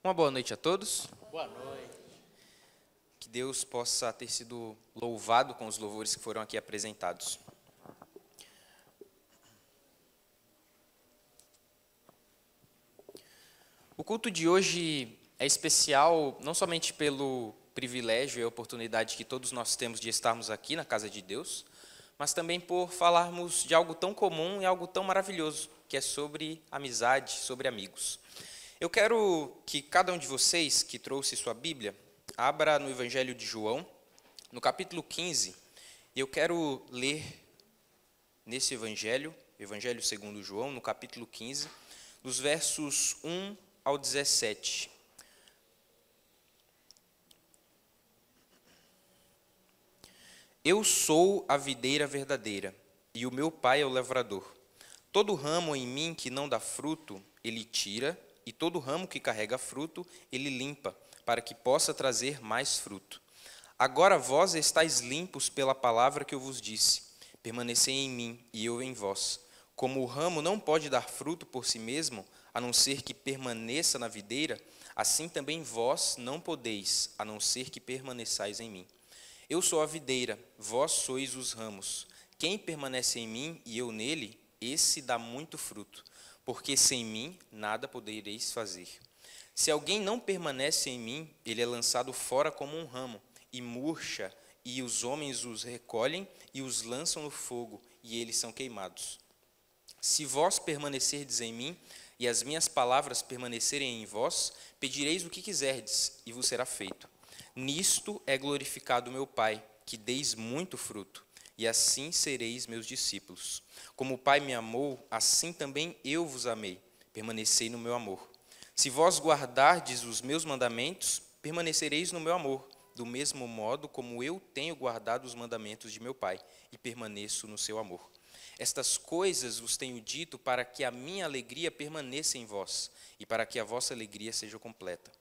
Uma boa noite a todos. Boa noite. Que Deus possa ter sido louvado com os louvores que foram aqui apresentados. O culto de hoje é especial não somente pelo privilégio e a oportunidade que todos nós temos de estarmos aqui na casa de Deus, mas também por falarmos de algo tão comum e algo tão maravilhoso, que é sobre amizade, sobre amigos. Eu quero que cada um de vocês que trouxe sua Bíblia, abra no Evangelho de João, no capítulo 15, e eu quero ler nesse Evangelho, Evangelho segundo João, no capítulo 15, dos versos 1 ao 17. Eu sou a videira verdadeira, e o meu Pai é o lavrador. Todo ramo em mim que não dá fruto, ele tira, e todo ramo que carrega fruto, ele limpa, para que possa trazer mais fruto. Agora vós estáis limpos pela palavra que eu vos disse. Permanecei em mim, e eu em vós. Como o ramo não pode dar fruto por si mesmo, a não ser que permaneça na videira, assim também vós não podeis, a não ser que permaneçais em mim. Eu sou a videira, vós sois os ramos. Quem permanece em mim e eu nele, esse dá muito fruto, porque sem mim nada podereis fazer. Se alguém não permanece em mim, ele é lançado fora como um ramo, e murcha, e os homens os recolhem e os lançam no fogo, e eles são queimados. Se vós permanecerdes em mim, e as minhas palavras permanecerem em vós, pedireis o que quiserdes, e vos será feito. Nisto é glorificado meu Pai, que deis muito fruto, e assim sereis meus discípulos. Como o Pai me amou, assim também eu vos amei. Permanecei no meu amor. Se vós guardardes os meus mandamentos, permanecereis no meu amor, do mesmo modo como eu tenho guardado os mandamentos de meu Pai, e permaneço no seu amor. Estas coisas vos tenho dito para que a minha alegria permaneça em vós, e para que a vossa alegria seja completa.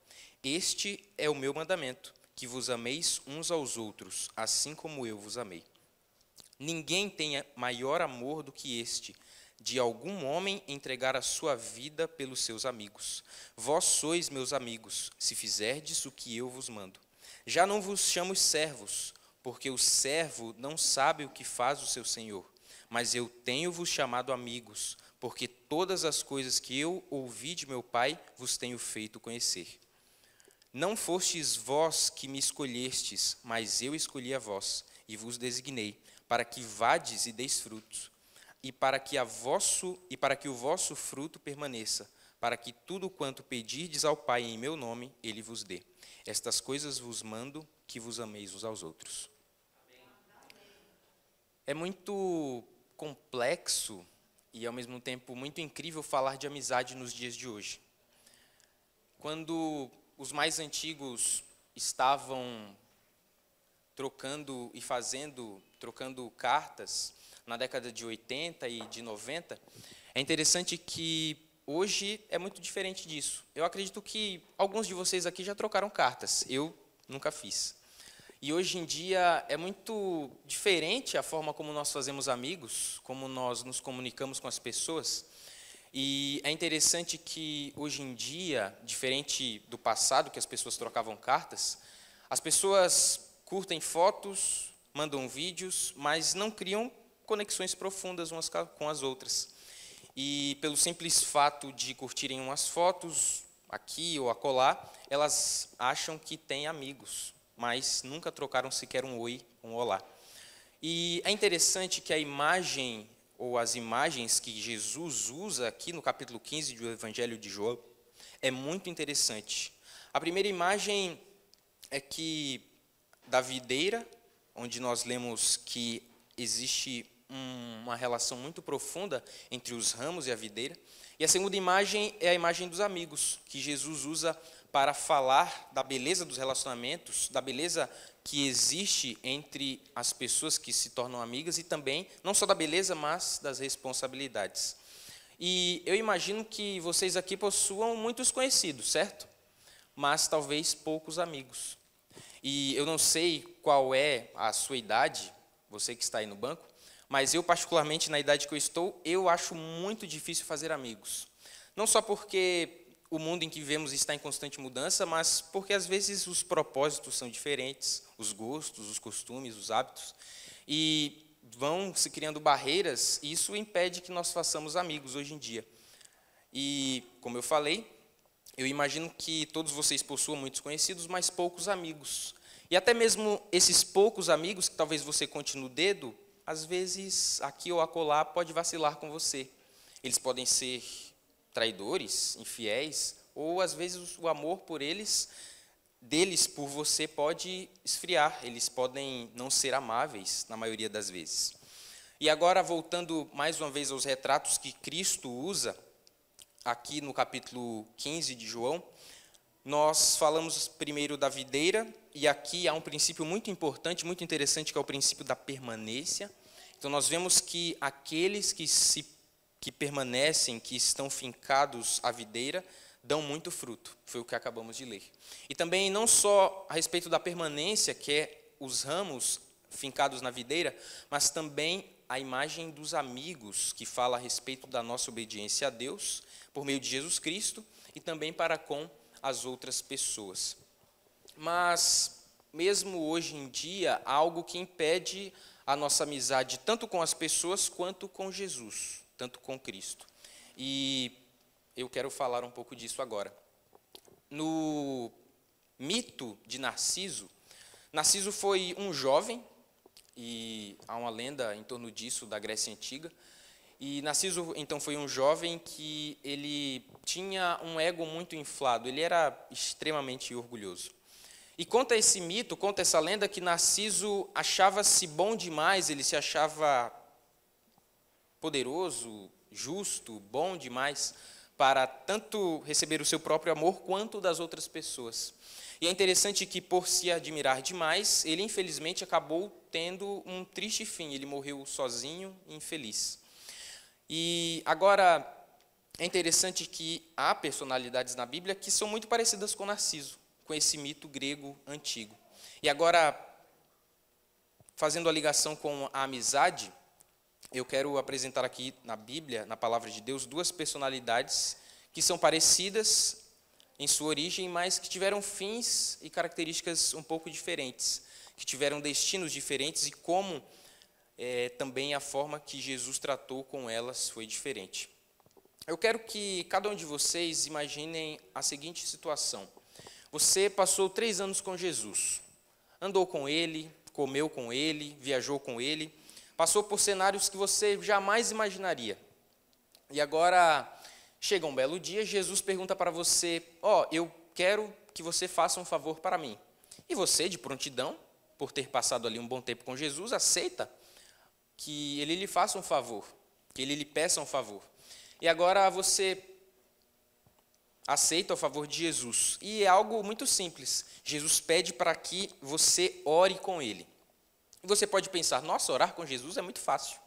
Este é o meu mandamento, que vos ameis uns aos outros, assim como eu vos amei. Ninguém tem maior amor do que este, de algum homem entregar a sua vida pelos seus amigos. Vós sois meus amigos, se fizerdes o que eu vos mando. Já não vos chamo servos, porque o servo não sabe o que faz o seu senhor, mas eu tenho-vos chamado amigos, porque todas as coisas que eu ouvi de meu Pai vos tenho feito conhecer. Não fostes vós que me escolhestes, mas eu escolhi a vós, e vos designei, para que vades e deis frutos, e para que o vosso fruto permaneça, para que tudo quanto pedirdes ao Pai em meu nome, Ele vos dê. Estas coisas vos mando, que vos ameis uns aos outros. É muito complexo e, ao mesmo tempo, muito incrível falar de amizade nos dias de hoje. Quando os mais antigos estavam trocando cartas na década de 80 e de 90, é interessante que hoje é muito diferente disso. Eu acredito que alguns de vocês aqui já trocaram cartas, eu nunca fiz. E hoje em dia é muito diferente a forma como nós fazemos amigos, como nós nos comunicamos com as pessoas. E é interessante que hoje em dia, diferente do passado, que as pessoas trocavam cartas, as pessoas curtem fotos, mandam vídeos, mas não criam conexões profundas umas com as outras. E pelo simples fato de curtirem umas fotos, aqui ou acolá, elas acham que têm amigos, mas nunca trocaram sequer um oi, um olá. E é interessante que a imagem, ou as imagens que Jesus usa aqui no capítulo 15 do Evangelho de João, é muito interessante. A primeira imagem é que da videira, onde nós lemos que existe uma relação muito profunda entre os ramos e a videira. E a segunda imagem é a imagem dos amigos, que Jesus usa para falar da beleza dos relacionamentos, da beleza que existe entre as pessoas que se tornam amigas e também, não só da beleza, mas das responsabilidades. E eu imagino que vocês aqui possuam muitos conhecidos, certo? Mas talvez poucos amigos. E eu não sei qual é a sua idade, você que está aí no banco, mas eu, particularmente, na idade que eu estou, eu acho muito difícil fazer amigos. Não só porque o mundo em que vivemos está em constante mudança, mas porque às vezes os propósitos são diferentes, os gostos, os costumes, os hábitos, e vão se criando barreiras, e isso impede que nós façamos amigos hoje em dia. E, como eu falei, eu imagino que todos vocês possuam muitos conhecidos, mas poucos amigos. E até mesmo esses poucos amigos, que talvez você conte no dedo, às vezes, aqui ou acolá, pode vacilar com você. Eles podem ser traidores, infiéis, ou às vezes o amor por eles, deles por você pode esfriar. Eles podem não ser amáveis, na maioria das vezes. E agora, voltando mais uma vez aos retratos que Cristo usa, aqui no capítulo 15 de João, nós falamos primeiro da videira, e aqui há um princípio muito importante, muito interessante, que é o princípio da permanência. Então, nós vemos que aqueles que permanecem, que estão fincados à videira, dão muito fruto. Foi o que acabamos de ler. E também não só a respeito da permanência, que é os ramos fincados na videira, mas também a imagem dos amigos, que fala a respeito da nossa obediência a Deus, por meio de Jesus Cristo, e também para com as outras pessoas. Mas, mesmo hoje em dia, há algo que impede a nossa amizade, tanto com as pessoas, quanto com Jesus, tanto com Cristo. E eu quero falar um pouco disso agora. No mito de Narciso, Narciso foi um jovem, e há uma lenda em torno disso, da Grécia Antiga. E Narciso, então, foi um jovem que ele tinha um ego muito inflado, ele era extremamente orgulhoso. E conta esse mito, conta essa lenda, que Narciso achava-se bom demais, ele se achava poderoso, justo, bom demais, para tanto receber o seu próprio amor, quanto das outras pessoas. E é interessante que, por se admirar demais, ele infelizmente acabou tendo um triste fim, ele morreu sozinho e infeliz. E agora, é interessante que há personalidades na Bíblia que são muito parecidas com Narciso, com esse mito grego antigo. E agora, fazendo a ligação com a amizade, eu quero apresentar aqui na Bíblia, na Palavra de Deus, duas personalidades que são parecidas em sua origem, mas que tiveram fins e características um pouco diferentes, que tiveram destinos diferentes, e como também a forma que Jesus tratou com elas foi diferente. Eu quero que cada um de vocês imaginem a seguinte situação. Você passou 3 anos com Jesus, andou com Ele, comeu com Ele, viajou com Ele, passou por cenários que você jamais imaginaria. E agora, chega um belo dia, Jesus pergunta para você: eu quero que você faça um favor para mim. E você, de prontidão, por ter passado ali um bom tempo com Jesus, aceita que Ele lhe faça um favor, que Ele lhe peça um favor. E agora você aceita o favor de Jesus. E é algo muito simples. Jesus pede para que você ore com Ele. E você pode pensar: nossa, orar com Jesus é muito fácil.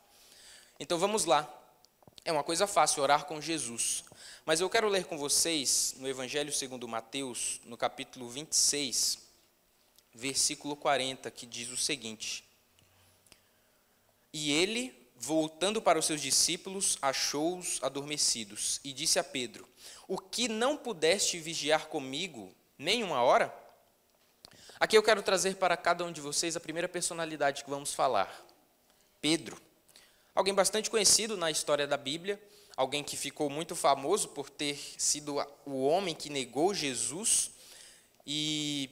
Então vamos lá. É uma coisa fácil orar com Jesus. Mas eu quero ler com vocês no Evangelho segundo Mateus, no capítulo 26, versículo 40, que diz o seguinte: E ele, voltando para os seus discípulos, achou-os adormecidos, e disse a Pedro: O que não pudeste vigiar comigo nem 1 hora? Aqui eu quero trazer para cada um de vocês a primeira personalidade que vamos falar: Pedro. Alguém bastante conhecido na história da Bíblia, alguém que ficou muito famoso por ter sido o homem que negou Jesus. E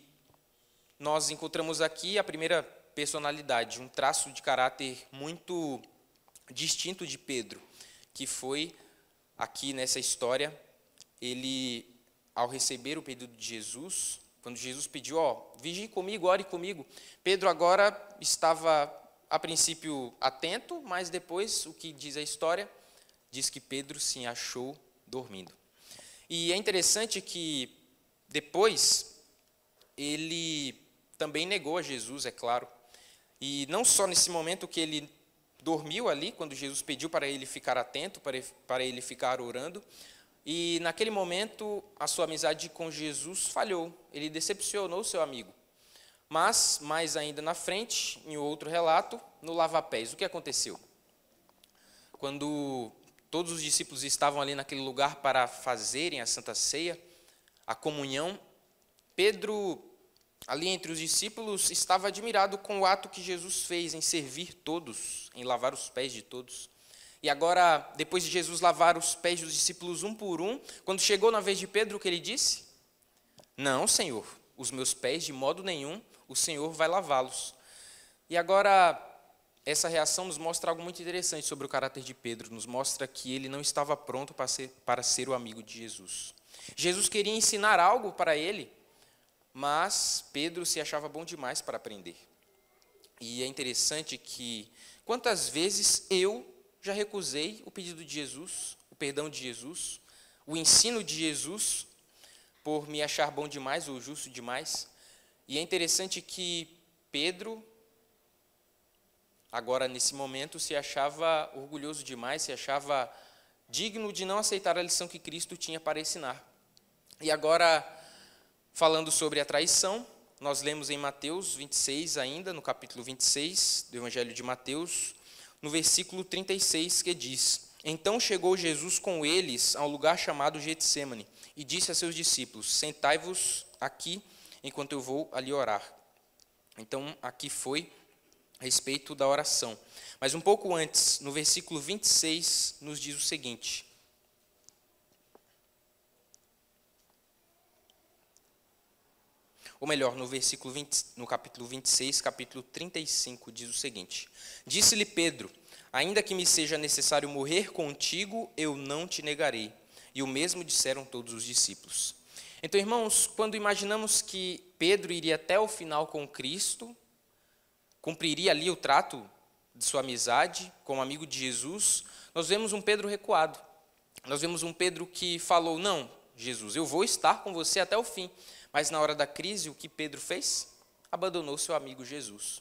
nós encontramos aqui a primeira personalidade, um traço de caráter muito distinto de Pedro, que foi, aqui nessa história, ele, ao receber o pedido de Jesus, quando Jesus pediu: vigie comigo, ore comigo, Pedro agora estava, a princípio, atento, mas depois, o que diz a história, diz que Pedro se achou dormindo. E é interessante que, depois, ele também negou a Jesus, é claro. E não só nesse momento que ele dormiu ali, quando Jesus pediu para ele ficar atento, para ele ficar orando, e naquele momento a sua amizade com Jesus falhou, ele decepcionou o seu amigo. Mas, mais ainda na frente, em outro relato, no lava-pés, o que aconteceu? Quando todos os discípulos estavam ali naquele lugar para fazerem a Santa Ceia, a comunhão, Pedro, ali entre os discípulos, estava admirado com o ato que Jesus fez em servir todos, em lavar os pés de todos. E agora, depois de Jesus lavar os pés dos discípulos um por um, quando chegou na vez de Pedro, o que ele disse? Não, Senhor, os meus pés de modo nenhum, o Senhor vai lavá-los. E agora, essa reação nos mostra algo muito interessante sobre o caráter de Pedro, nos mostra que ele não estava pronto para ser o amigo de Jesus. Jesus queria ensinar algo para ele, mas Pedro se achava bom demais para aprender. E é interessante que, quantas vezes eu já recusei o pedido de Jesus, o perdão de Jesus, o ensino de Jesus, por me achar bom demais ou justo demais. E é interessante que Pedro, agora nesse momento, se achava orgulhoso demais, se achava digno de não aceitar a lição que Cristo tinha para ensinar. E agora, falando sobre a traição, nós lemos em Mateus 26 ainda, no capítulo 26 do Evangelho de Mateus, no versículo 36, que diz: Então chegou Jesus com eles a um lugar chamado Getsêmani, e disse a seus discípulos: Sentai-vos aqui, enquanto eu vou ali orar. Então, aqui foi a respeito da oração. Mas um pouco antes, no versículo 26, nos diz o seguinte: ou melhor, no capítulo 26, capítulo 35, diz o seguinte: Disse-lhe Pedro: Ainda que me seja necessário morrer contigo, eu não te negarei. E o mesmo disseram todos os discípulos. Então, irmãos, quando imaginamos que Pedro iria até o final com Cristo, cumpriria ali o trato de sua amizade como amigo de Jesus, nós vemos um Pedro recuado. Nós vemos um Pedro que falou: Não, Jesus, eu vou estar com você até o fim. Mas na hora da crise, o que Pedro fez? Abandonou seu amigo Jesus.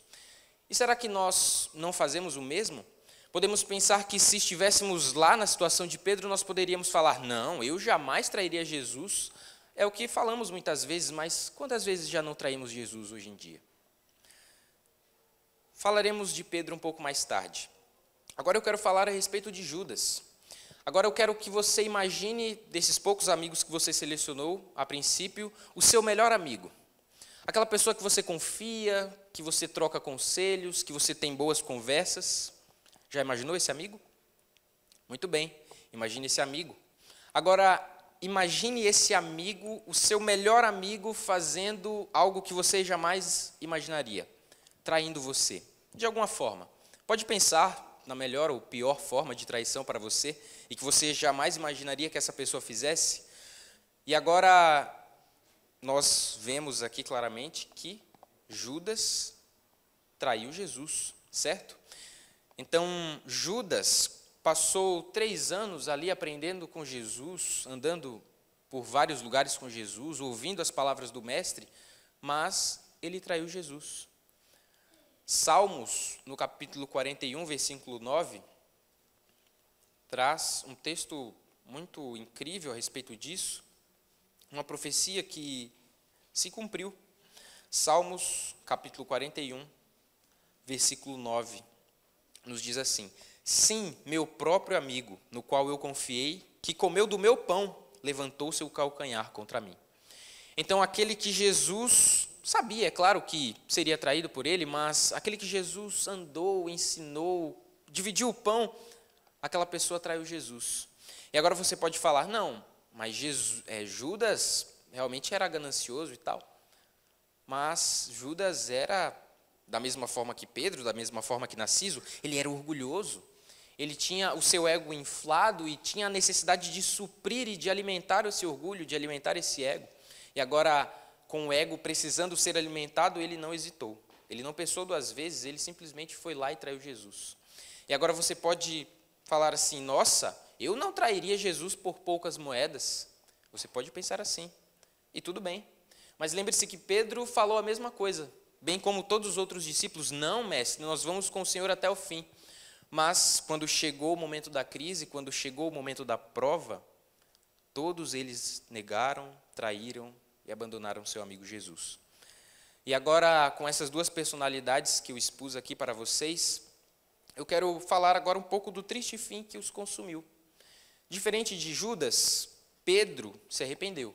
E será que nós não fazemos o mesmo? Podemos pensar que se estivéssemos lá na situação de Pedro, nós poderíamos falar: não, eu jamais trairia Jesus. É o que falamos muitas vezes, mas quantas vezes já não traímos Jesus hoje em dia? Falaremos de Pedro um pouco mais tarde. Agora eu quero falar a respeito de Judas. Agora eu quero que você imagine, desses poucos amigos que você selecionou a princípio, o seu melhor amigo. Aquela pessoa que você confia, que você troca conselhos, que você tem boas conversas. Já imaginou esse amigo? Muito bem, imagine esse amigo. Agora, imagine esse amigo, o seu melhor amigo, fazendo algo que você jamais imaginaria, traindo você, de alguma forma. Pode pensar na melhor ou pior forma de traição para você, e que você jamais imaginaria que essa pessoa fizesse. E agora, nós vemos aqui claramente que Judas traiu Jesus, certo? Então, Judas passou 3 anos ali aprendendo com Jesus, andando por vários lugares com Jesus, ouvindo as palavras do Mestre, mas ele traiu Jesus. Salmos, no capítulo 41, versículo 9, traz um texto muito incrível a respeito disso, uma profecia que se cumpriu. Salmos, capítulo 41, versículo 9, nos diz assim: Sim, meu próprio amigo, no qual eu confiei, que comeu do meu pão, levantou seu calcanhar contra mim. Então, aquele que Jesus sabia, é claro que seria traído por ele, mas aquele que Jesus andou, ensinou, dividiu o pão, aquela pessoa traiu Jesus. E agora você pode falar: não, mas Judas realmente era ganancioso e tal. Mas Judas era, da mesma forma que Pedro, da mesma forma que Narciso, ele era orgulhoso. Ele tinha o seu ego inflado e tinha a necessidade de suprir e de alimentar esse orgulho, de alimentar esse ego. E agora, com o ego precisando ser alimentado, ele não hesitou. Ele não pensou 2 vezes, ele simplesmente foi lá e traiu Jesus. E agora você pode falar assim: nossa, eu não trairia Jesus por poucas moedas. Você pode pensar assim, e tudo bem. Mas lembre-se que Pedro falou a mesma coisa, bem como todos os outros discípulos: não, mestre, nós vamos com o Senhor até o fim. Mas quando chegou o momento da crise, quando chegou o momento da prova, todos eles negaram, traíram e abandonaram seu amigo Jesus. E agora, com essas 2 personalidades que eu expus aqui para vocês, eu quero falar agora um pouco do triste fim que os consumiu. Diferente de Judas, Pedro se arrependeu.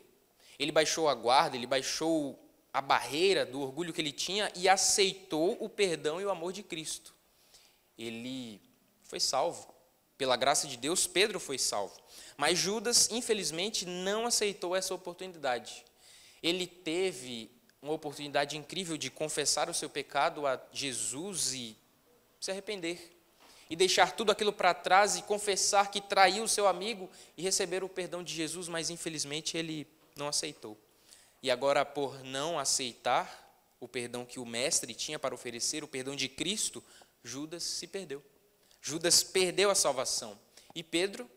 Ele baixou a guarda, ele baixou a barreira do orgulho que ele tinha e aceitou o perdão e o amor de Cristo. Ele foi salvo. Pela graça de Deus, Pedro foi salvo. Mas Judas, infelizmente, não aceitou essa oportunidade. Ele teve uma oportunidade incrível de confessar o seu pecado a Jesus e se arrepender. E deixar tudo aquilo para trás e confessar que traiu o seu amigo e receber o perdão de Jesus, mas infelizmente ele não aceitou. E agora, por não aceitar o perdão que o mestre tinha para oferecer, o perdão de Cristo, Judas se perdeu. Judas perdeu a salvação. E Pedro,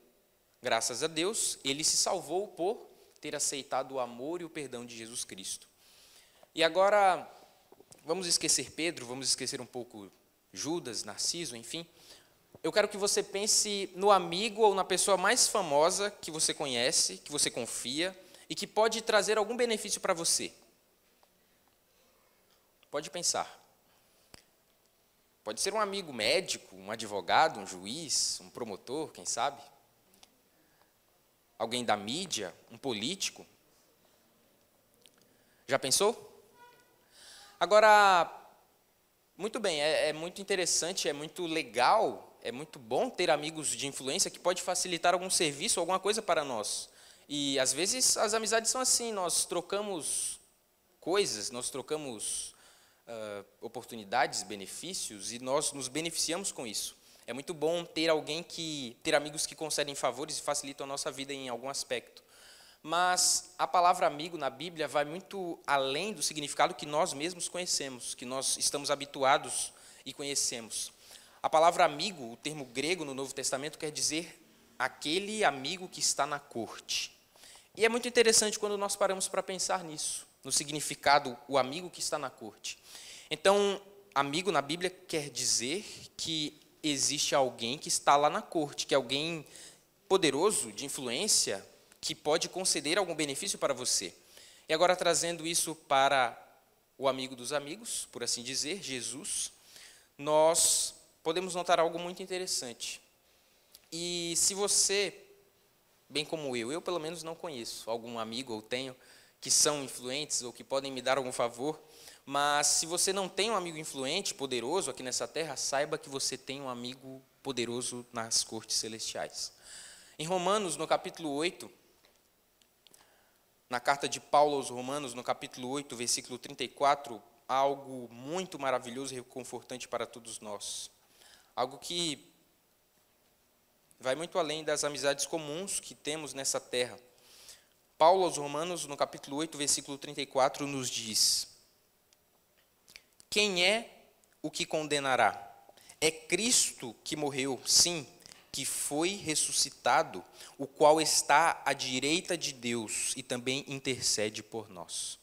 graças a Deus, ele se salvou por ter aceitado o amor e o perdão de Jesus Cristo. E agora, vamos esquecer Pedro, vamos esquecer um pouco Judas, Narciso, enfim. Eu quero que você pense no amigo ou na pessoa mais famosa que você conhece, que você confia e que pode trazer algum benefício para você. Pode pensar. Pode ser um amigo médico, um advogado, um juiz, um promotor, quem sabe? Alguém da mídia, um político. Já pensou? Agora, muito bem, é muito interessante, é muito legal, é muito bom ter amigos de influência que pode facilitar algum serviço, alguma coisa para nós. E, às vezes, as amizades são assim, nós trocamos coisas, nós trocamos oportunidades, benefícios, e nós nos beneficiamos com isso. É muito bom ter amigos que concedem favores e facilitam a nossa vida em algum aspecto. Mas a palavra amigo na Bíblia vai muito além do significado que nós mesmos conhecemos, que nós estamos habituados e conhecemos. A palavra amigo, o termo grego no Novo Testamento, quer dizer aquele amigo que está na corte. E é muito interessante quando nós paramos para pensar nisso, no significado, o amigo que está na corte. Então, amigo na Bíblia quer dizer que existe alguém que está lá na corte, que é alguém poderoso, de influência, que pode conceder algum benefício para você. E agora, trazendo isso para o amigo dos amigos, por assim dizer, Jesus, nós podemos notar algo muito interessante. E se você, bem como eu pelo menos não conheço algum amigo ou tenho que são influentes ou que podem me dar algum favor, mas se você não tem um amigo influente, poderoso aqui nessa terra, saiba que você tem um amigo poderoso nas cortes celestiais. Em Romanos, no capítulo 8, na carta de Paulo aos Romanos, no capítulo 8, versículo 34, há algo muito maravilhoso e reconfortante para todos nós. Algo que vai muito além das amizades comuns que temos nessa terra. Paulo aos Romanos, no capítulo 8, versículo 34, nos diz: quem é o que condenará? É Cristo que morreu, sim, que foi ressuscitado, o qual está à direita de Deus e também intercede por nós.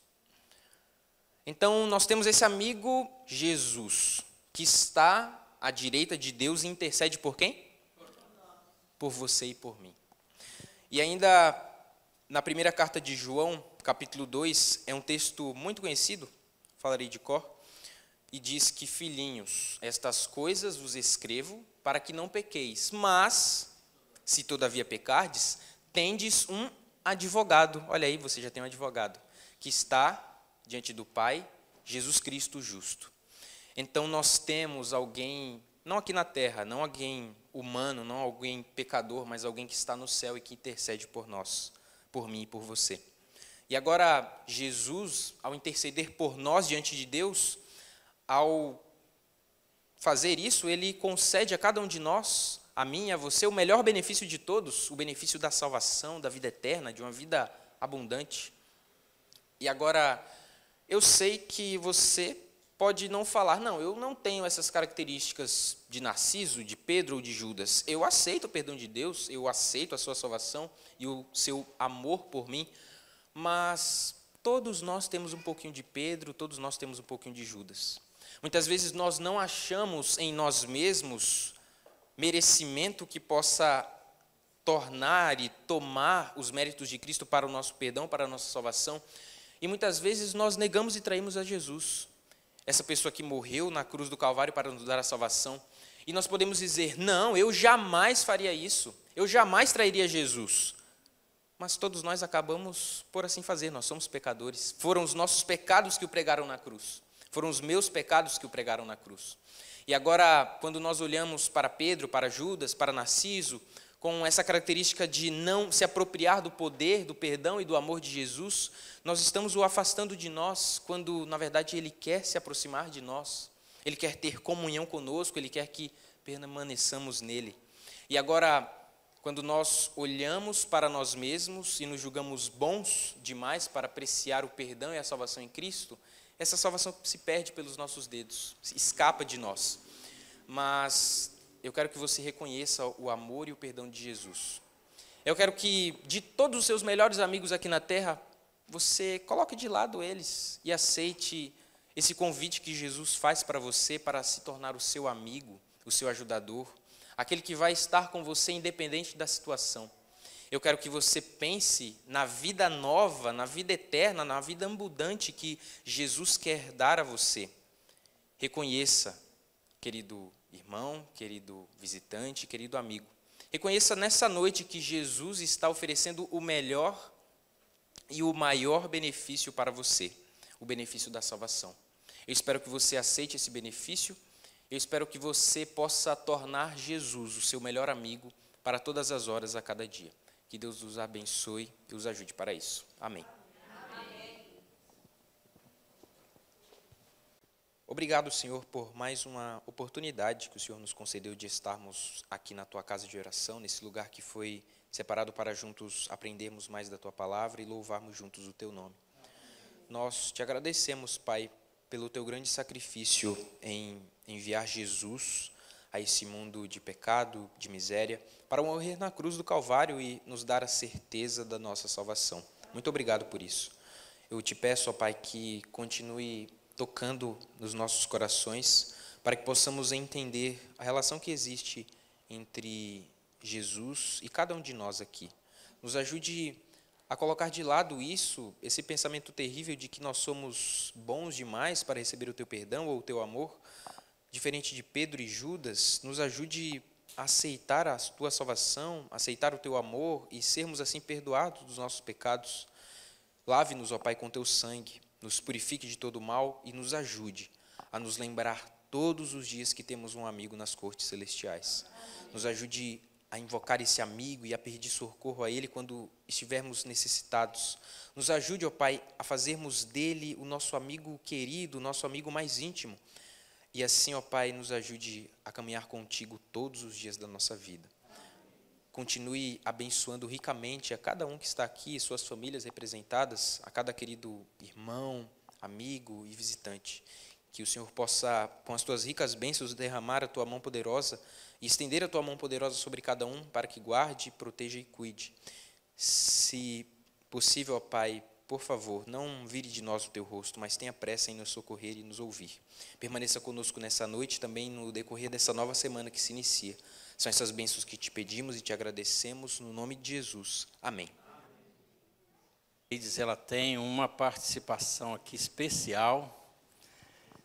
Então, nós temos esse amigo Jesus, que está à direita de Deus e intercede por quem? Por você e por mim. E ainda, na primeira carta de João, capítulo 2, é um texto muito conhecido, falarei de cor, e diz que, filhinhos, estas coisas vos escrevo para que não pequeis, mas, se todavia pecardes, tendes um advogado, olha aí, você já tem um advogado, que está diante do Pai, Jesus Cristo justo. Então nós temos alguém, não aqui na terra, não alguém humano, não alguém pecador, mas alguém que está no céu e que intercede por nós, por mim e por você. E agora, Jesus, ao interceder por nós diante de Deus, ao fazer isso, ele concede a cada um de nós, a mim e a você, o melhor benefício de todos, o benefício da salvação, da vida eterna, de uma vida abundante. E agora, eu sei que você pode não falar, não, eu não tenho essas características de Narciso, de Pedro ou de Judas. Eu aceito o perdão de Deus, eu aceito a sua salvação e o seu amor por mim, mas todos nós temos um pouquinho de Pedro, todos nós temos um pouquinho de Judas. Muitas vezes nós não achamos em nós mesmos merecimento que possa tornar e tomar os méritos de Cristo para o nosso perdão, para a nossa salvação. E muitas vezes nós negamos e traímos a Jesus, essa pessoa que morreu na cruz do Calvário para nos dar a salvação. E nós podemos dizer, não, eu jamais faria isso, eu jamais trairia Jesus. mas todos nós acabamos por assim fazer, nós somos pecadores. Foram os nossos pecados que o pregaram na cruz. Foram os meus pecados que o pregaram na cruz. E agora, quando nós olhamos para Pedro, para Judas, para Narciso, com essa característica de não se apropriar do poder, do perdão e do amor de Jesus, nós estamos o afastando de nós, quando, na verdade, Ele quer se aproximar de nós. Ele quer ter comunhão conosco, Ele quer que permaneçamos nele. E agora, quando nós olhamos para nós mesmos e nos julgamos bons demais para apreciar o perdão e a salvação em Cristo, essa salvação se perde pelos nossos dedos, escapa de nós. Mas eu quero que você reconheça o amor e o perdão de Jesus. Eu quero que, de todos os seus melhores amigos aqui na terra, você coloque de lado eles e aceite esse convite que Jesus faz para você para se tornar o seu amigo, o seu ajudador, aquele que vai estar com você independente da situação. Eu quero que você pense na vida nova, na vida eterna, na vida abundante que Jesus quer dar a você. Reconheça, querido irmão, querido visitante, querido amigo. Reconheça nessa noite que Jesus está oferecendo o melhor e o maior benefício para você, o benefício da salvação. Eu espero que você aceite esse benefício. Eu espero que você possa tornar Jesus o seu melhor amigo para todas as horas, a cada dia. Que Deus os abençoe e os ajude para isso. Amém. Amém. Obrigado, Senhor, por mais uma oportunidade que o Senhor nos concedeu de estarmos aqui na Tua casa de oração, nesse lugar que foi separado para juntos aprendermos mais da Tua palavra e louvarmos juntos o Teu nome. Nós te agradecemos, Pai, pelo Teu grande sacrifício em enviar Jesus a esse mundo de pecado, de miséria, para morrer na cruz do Calvário e nos dar a certeza da nossa salvação. Muito obrigado por isso. Eu te peço, ó Pai, que continue tocando nos nossos corações, para que possamos entender a relação que existe entre Jesus e cada um de nós aqui. Nos ajude a colocar de lado isso, esse pensamento terrível de que nós somos bons demais para receber o Teu perdão ou o Teu amor. Diferente de Pedro e Judas, nos ajude a aceitar a Tua salvação, aceitar o Teu amor e sermos assim perdoados dos nossos pecados. Lave-nos, ó Pai, com Teu sangue, nos purifique de todo mal e nos ajude a nos lembrar todos os dias que temos um amigo nas cortes celestiais. Nos ajude a invocar esse amigo e a pedir socorro a Ele quando estivermos necessitados. Nos ajude, ó Pai, a fazermos dele o nosso amigo querido, o nosso amigo mais íntimo. E assim, ó Pai, nos ajude a caminhar contigo todos os dias da nossa vida. Continue abençoando ricamente a cada um que está aqui, suas famílias representadas, a cada querido irmão, amigo e visitante. Que o Senhor possa, com as Tuas ricas bênçãos, derramar a Tua mão poderosa e estender a Tua mão poderosa sobre cada um, para que guarde, proteja e cuide. Se possível, ó Pai, por favor, não vire de nós o Teu rosto, mas tenha pressa em nos socorrer e nos ouvir. Permaneça conosco nessa noite, também no decorrer dessa nova semana que se inicia. São essas bênçãos que Te pedimos e Te agradecemos, no nome de Jesus. Amém. Ela tem uma participação aqui especial.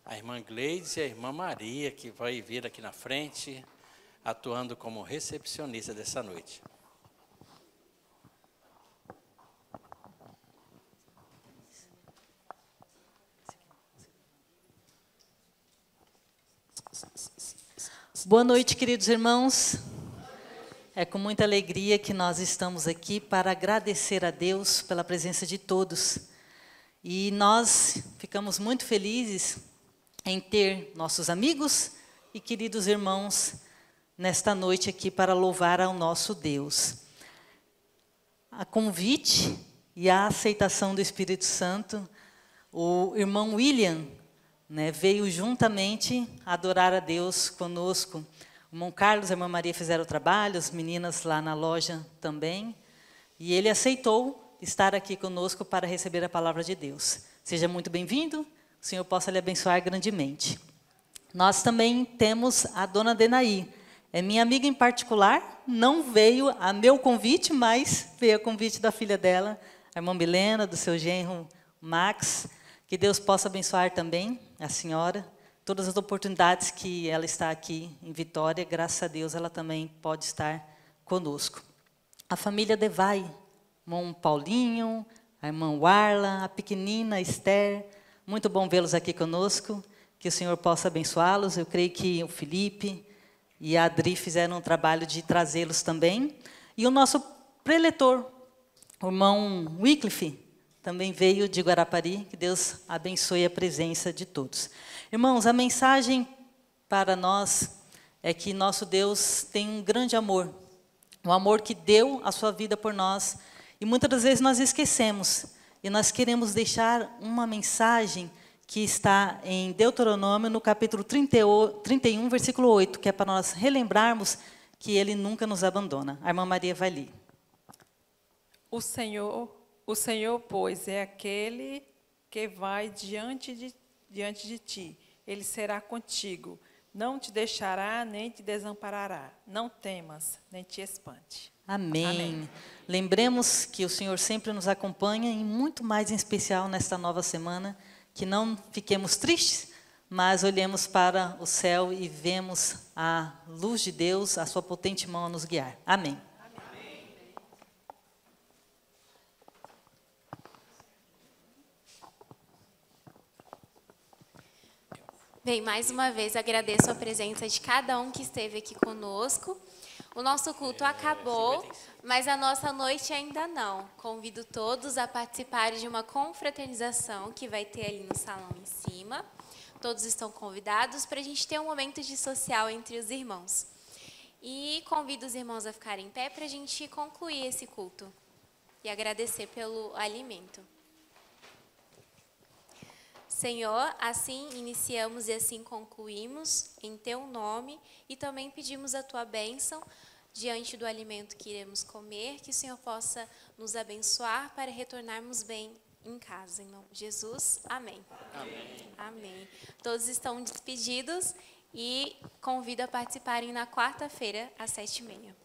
A irmã Gleides e a irmã Maria, que vai vir aqui na frente, atuando como recepcionista dessa noite. Boa noite, queridos irmãos. É com muita alegria que nós estamos aqui para agradecer a Deus pela presença de todos. E nós ficamos muito felizes em ter nossos amigos e queridos irmãos nesta noite aqui para louvar ao nosso Deus. A convite e a aceitação do Espírito Santo, o irmão William, veio juntamente adorar a Deus conosco. O irmão Carlos e a irmã Maria fizeram o trabalho, as meninas lá na loja também. E ele aceitou estar aqui conosco para receber a palavra de Deus. Seja muito bem-vindo, o Senhor possa lhe abençoar grandemente. Nós também temos a dona Denaí. É minha amiga em particular, não veio a meu convite, mas veio a convite da filha dela, a irmã Milena, do seu genro Max. Que Deus possa abençoar também a senhora, todas as oportunidades que ela está aqui em Vitória, graças a Deus ela também pode estar conosco. A família Devai irmão Paulinho, a irmã Warla, a pequenina Esther. Muito bom vê-los aqui conosco. Que o Senhor possa abençoá-los. Eu creio que o Felipe e a Adri fizeram um trabalho de trazê-los também. E o nosso preletor, o irmão Wycliffe, também veio de Guarapari. Que Deus abençoe a presença de todos. Irmãos, a mensagem para nós é que nosso Deus tem um grande amor. Um amor que deu a sua vida por nós. E muitas das vezes nós esquecemos. E nós queremos deixar uma mensagem que está em Deuteronômio, no capítulo 31, versículo 8, que é para nós relembrarmos que Ele nunca nos abandona. A irmã Maria vai ler. O Senhor, pois, é aquele que vai diante de ti. Ele será contigo. Não te deixará, nem te desamparará. Não temas, nem te espante. Amém. Amém. Lembremos que o Senhor sempre nos acompanha, e muito mais em especial nesta nova semana, que não fiquemos tristes, mas olhemos para o céu e vemos a luz de Deus, a sua potente mão a nos guiar. Amém. Bem, mais uma vez agradeço a presença de cada um que esteve aqui conosco. O nosso culto acabou, mas a nossa noite ainda não. Convido todos a participarem de uma confraternização que vai ter ali no salão em cima. Todos estão convidados para a gente ter um momento de social entre os irmãos. E convido os irmãos a ficarem em pé para a gente concluir esse culto e agradecer pelo alimento. Senhor, assim iniciamos e assim concluímos em Teu nome e também pedimos a Tua bênção diante do alimento que iremos comer, que o Senhor possa nos abençoar para retornarmos bem em casa. Em nome de Jesus, amém. Amém. Amém. Todos estão despedidos e convido a participarem na quarta-feira, às 7h30.